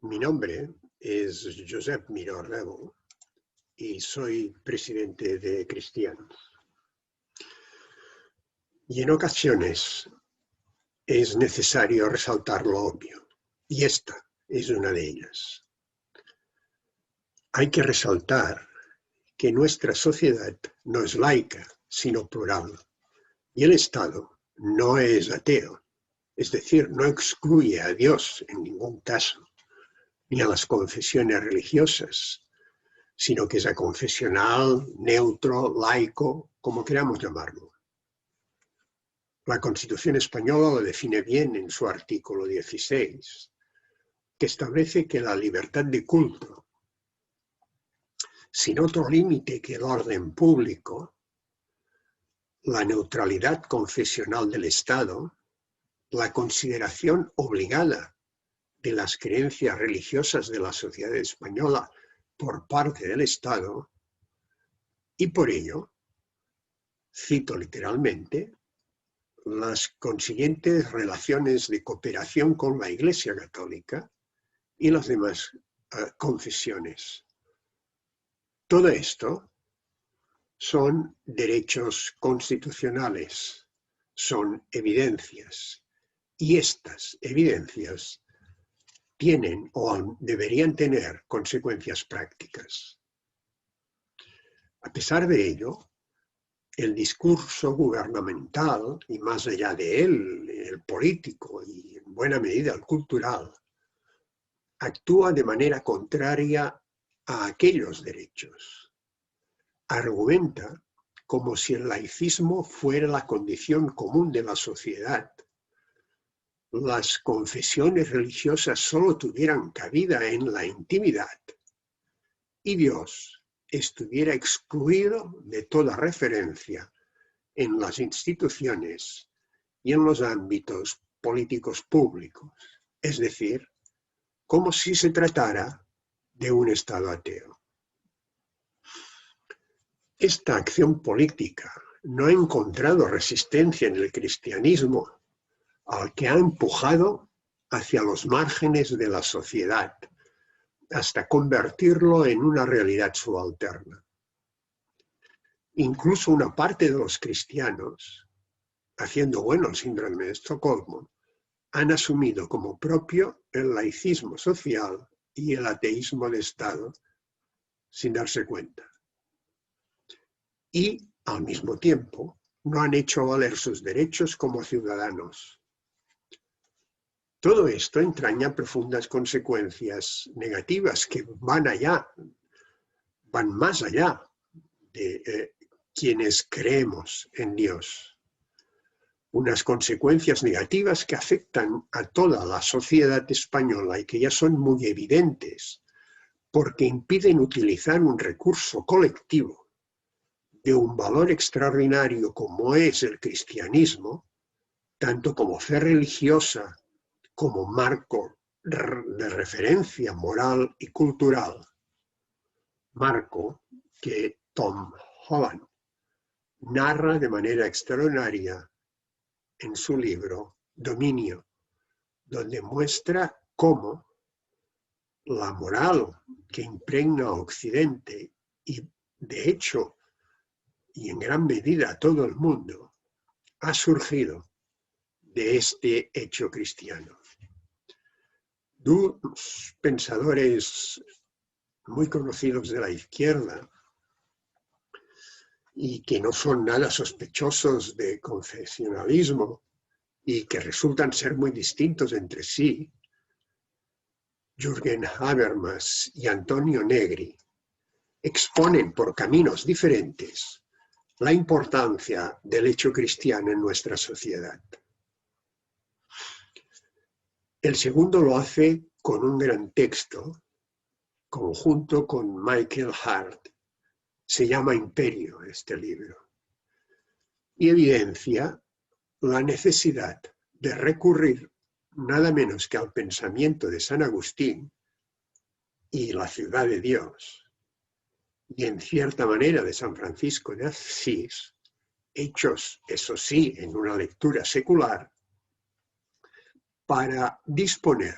Mi nombre es Josep Miró Rebo y soy presidente de Cristianos. Y en ocasiones es necesario resaltar lo obvio, y esta es una de ellas. Hay que resaltar que nuestra sociedad no es laica, sino plural, y el Estado no es ateo, es decir, no excluye a Dios en ningún caso, ni a las confesiones religiosas, sino que es aconfesional, neutro, laico, como queramos llamarlo. La Constitución española lo define bien en su artículo 16, que establece que la libertad de culto, sin otro límite que el orden público, la neutralidad confesional del Estado, la consideración obligada de las creencias religiosas de la sociedad española por parte del Estado, y por ello, cito literalmente, las consiguientes relaciones de cooperación con la Iglesia Católica y las demás confesiones. Todo esto son derechos constitucionales, son evidencias, y estas evidencias tienen o deberían tener consecuencias prácticas. A pesar de ello, el discurso gubernamental, y más allá de él, el político y en buena medida el cultural, actúa de manera contraria a aquellos derechos. Argumenta como si el laicismo fuera la condición común de la sociedad. Las confesiones religiosas solo tuvieran cabida en la intimidad y Dios estuviera excluido de toda referencia en las instituciones y en los ámbitos políticos públicos, es decir, como si se tratara de un Estado ateo. Esta acción política no ha encontrado resistencia en el cristianismo, al que ha empujado hacia los márgenes de la sociedad, hasta convertirlo en una realidad subalterna. Incluso una parte de los cristianos, haciendo bueno el síndrome de Estocolmo, han asumido como propio el laicismo social y el ateísmo de Estado sin darse cuenta. Y, al mismo tiempo, no han hecho valer sus derechos como ciudadanos. Todo esto entraña profundas consecuencias negativas que van más allá de quienes creemos en Dios. Unas consecuencias negativas que afectan a toda la sociedad española y que ya son muy evidentes, porque impiden utilizar un recurso colectivo de un valor extraordinario como es el cristianismo, tanto como fe religiosa, como marco de referencia moral y cultural. Marco que Tom Holland narra de manera extraordinaria en su libro Dominio, donde muestra cómo la moral que impregna a Occidente y, de hecho, y en gran medida a todo el mundo, ha surgido de este hecho cristiano. Dos pensadores muy conocidos de la izquierda y que no son nada sospechosos de confesionalismo y que resultan ser muy distintos entre sí, Jürgen Habermas y Antonio Negri, exponen por caminos diferentes la importancia del hecho cristiano en nuestra sociedad. El segundo lo hace con un gran texto, conjunto con Michael Hart. Se llama Imperio este libro, y evidencia la necesidad de recurrir nada menos que al pensamiento de San Agustín y la ciudad de Dios, y en cierta manera de San Francisco de Asís, hechos, eso sí, en una lectura secular, para disponer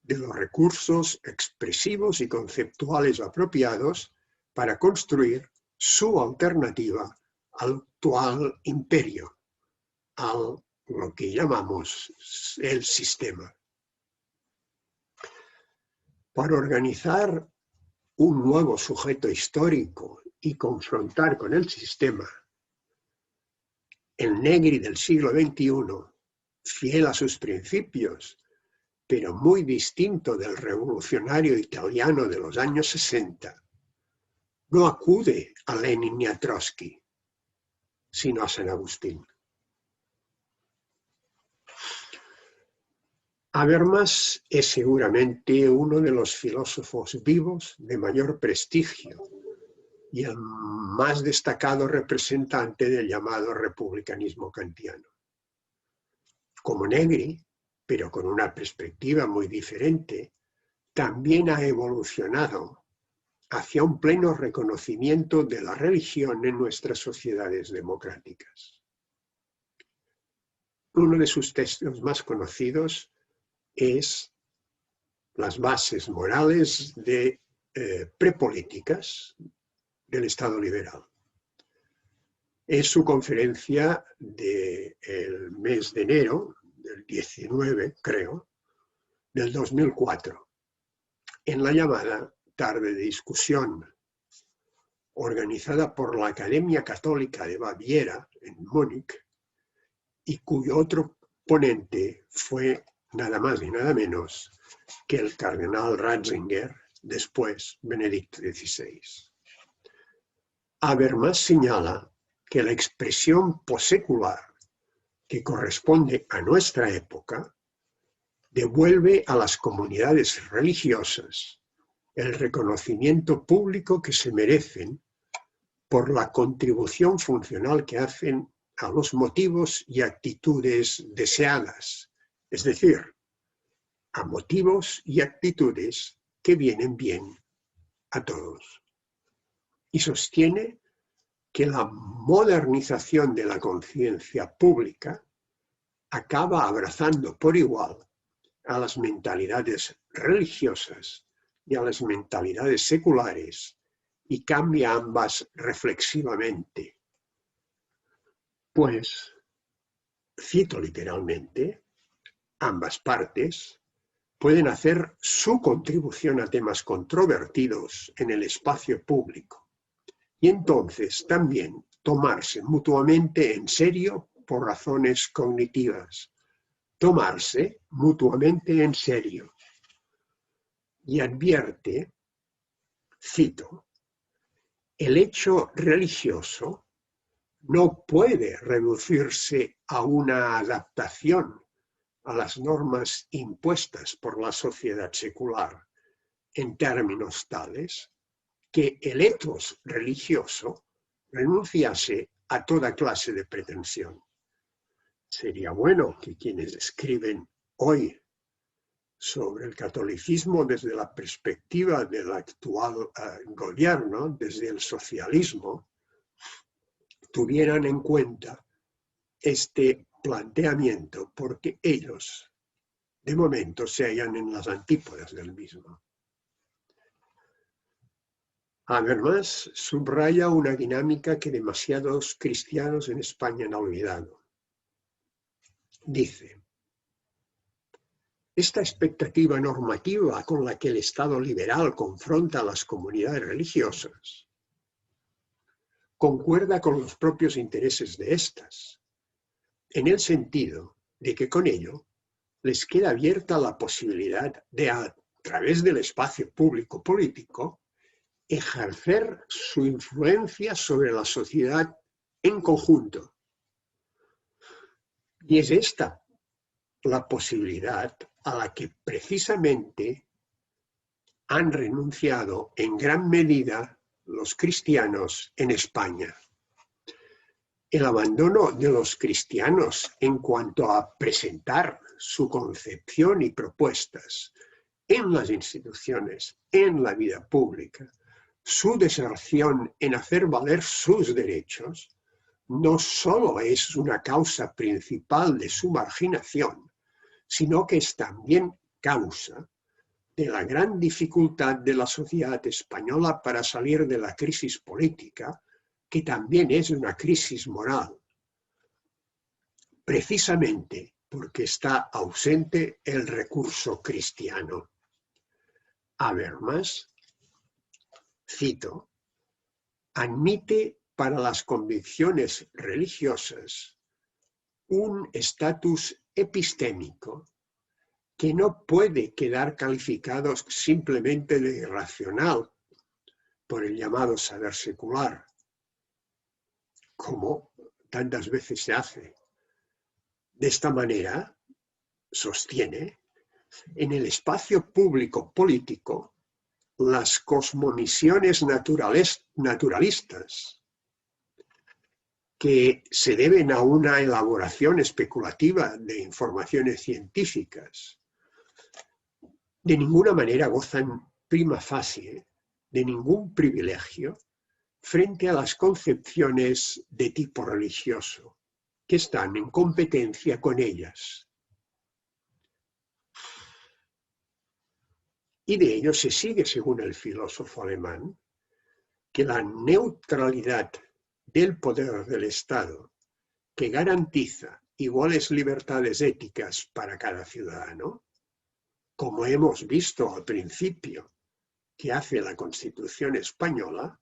de los recursos expresivos y conceptuales apropiados para construir su alternativa al actual imperio, a lo que llamamos el sistema. Para organizar un nuevo sujeto histórico y confrontar con el sistema, el Negri del siglo XXI, fiel a sus principios, pero muy distinto del revolucionario italiano de los años 60, no acude a Lenin ni a Trotsky, sino a San Agustín. Habermas es seguramente uno de los filósofos vivos de mayor prestigio y el más destacado representante del llamado republicanismo kantiano. Como Negri, pero con una perspectiva muy diferente, también ha evolucionado hacia un pleno reconocimiento de la religión en nuestras sociedades democráticas. Uno de sus textos más conocidos es Las bases morales prepolíticas del Estado liberal. Es su conferencia del mes de enero, del 19, creo, del 2004, en la llamada Tarde de Discusión, organizada por la Academia Católica de Baviera, en Múnich, y cuyo otro ponente fue nada más y nada menos que el cardenal Ratzinger, después Benedicto XVI. Habermas señala que la expresión posecular que corresponde a nuestra época devuelve a las comunidades religiosas el reconocimiento público que se merecen por la contribución funcional que hacen a los motivos y actitudes deseadas, es decir, a motivos y actitudes que vienen bien a todos. Y sostiene que la modernización de la conciencia pública acaba abrazando por igual a las mentalidades religiosas y a las mentalidades seculares y cambia ambas reflexivamente. Pues, cito literalmente, ambas partes pueden hacer su contribución a temas controvertidos en el espacio público y entonces también tomarse mutuamente en serio por razones cognitivas. Tomarse mutuamente en serio. Y advierte, cito, el hecho religioso no puede reducirse a una adaptación a las normas impuestas por la sociedad secular en términos tales que el ethos religioso renunciase a toda clase de pretensión. Sería bueno que quienes escriben hoy sobre el catolicismo desde la perspectiva del actual gobierno, desde el socialismo, tuvieran en cuenta este planteamiento, porque ellos, de momento, se hallan en las antípodas del mismo. Habermas subraya una dinámica que demasiados cristianos en España han olvidado. Dice, esta expectativa normativa con la que el Estado liberal confronta a las comunidades religiosas concuerda con los propios intereses de estas, en el sentido de que con ello les queda abierta la posibilidad de, a través del espacio público político, ejercer su influencia sobre la sociedad en conjunto. Y es esta la posibilidad a la que precisamente han renunciado en gran medida los cristianos en España. El abandono de los cristianos en cuanto a presentar su concepción y propuestas en las instituciones, en la vida pública, su deserción en hacer valer sus derechos, no solo es una causa principal de su marginación, sino que es también causa de la gran dificultad de la sociedad española para salir de la crisis política, que también es una crisis moral, precisamente porque está ausente el recurso cristiano. Habermas, cito, admite para las convicciones religiosas un estatus epistémico que no puede quedar calificado simplemente de irracional por el llamado saber secular, como tantas veces se hace. De esta manera, sostiene, en el espacio público político, las cosmovisiones naturalistas, que se deben a una elaboración especulativa de informaciones científicas, de ninguna manera gozan prima facie de ningún privilegio frente a las concepciones de tipo religioso, que están en competencia con ellas. Y de ello se sigue, según el filósofo alemán, que la neutralidad del poder del Estado, que garantiza iguales libertades éticas para cada ciudadano, como hemos visto al principio que hace la Constitución española,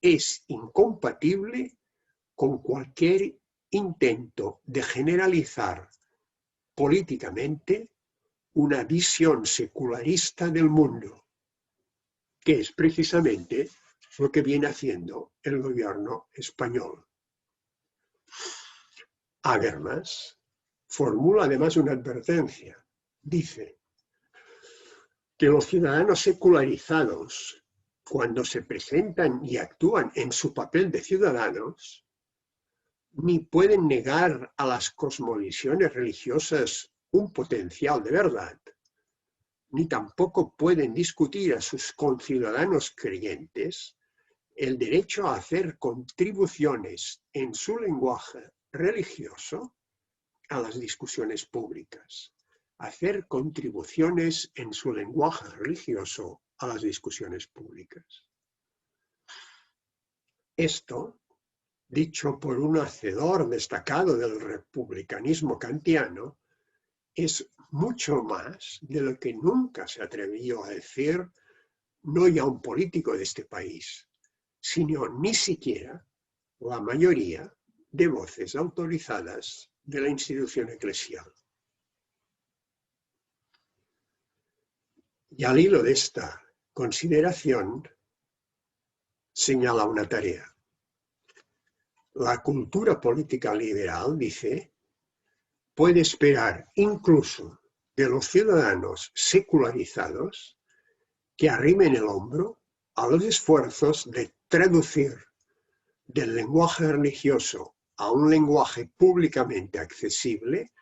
es incompatible con cualquier intento de generalizar políticamente una visión secularista del mundo, que es precisamente lo que viene haciendo el gobierno español. Habermas formula además una advertencia. Dice que los ciudadanos secularizados, cuando se presentan y actúan en su papel de ciudadanos, ni pueden negar a las cosmovisiones religiosas un potencial de verdad, ni tampoco pueden discutir a sus conciudadanos creyentes el derecho a hacer contribuciones en su lenguaje religioso a las discusiones públicas. Hacer contribuciones en su lenguaje religioso a las discusiones públicas. Esto, dicho por un hacedor destacado del republicanismo kantiano, es mucho más de lo que nunca se atrevió a decir no ya un político de este país, sino ni siquiera la mayoría de voces autorizadas de la institución eclesial. Y al hilo de esta consideración señala una tarea. La cultura política liberal, dice, puede esperar incluso de los ciudadanos secularizados que arrimen el hombro a los esfuerzos de traducir del lenguaje religioso a un lenguaje públicamente accesible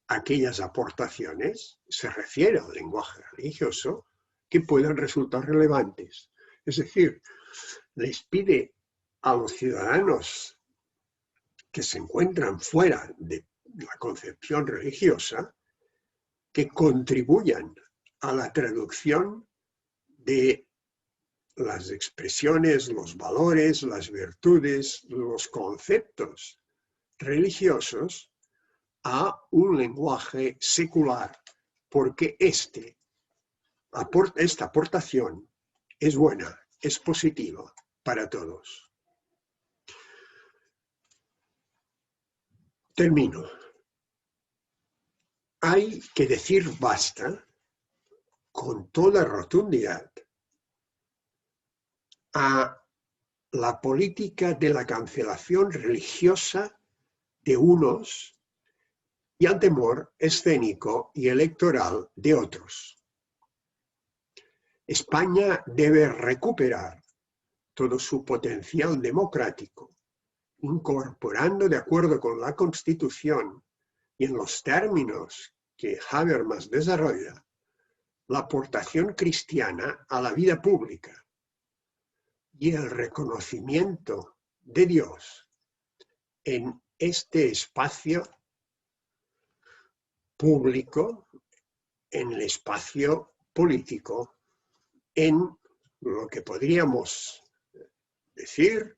aquellas aportaciones, se refiere al lenguaje religioso, que puedan resultar relevantes. Es decir, les pide a los ciudadanos que se encuentran fuera de la concepción religiosa que contribuyan a la traducción de las expresiones, los valores, las virtudes, los conceptos religiosos a un lenguaje secular, porque esta aportación es buena, es positiva para todos. Termino. Hay que decir basta con toda rotundidad a la política de la cancelación religiosa de unos y al temor escénico y electoral de otros. España debe recuperar todo su potencial democrático, incorporando de acuerdo con la Constitución y en los términos que Habermas desarrolla, la aportación cristiana a la vida pública y el reconocimiento de Dios en este espacio público, en el espacio político en lo que podríamos decir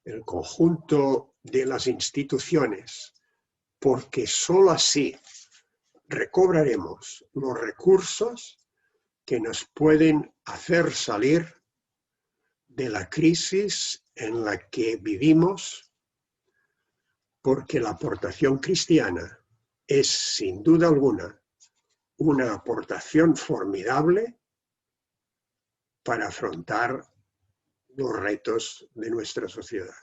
el conjunto de las instituciones, porque sólo así recobraremos los recursos que nos pueden hacer salir de la crisis en la que vivimos, porque la aportación cristiana es, sin duda alguna, una aportación formidable para afrontar los retos de nuestra sociedad.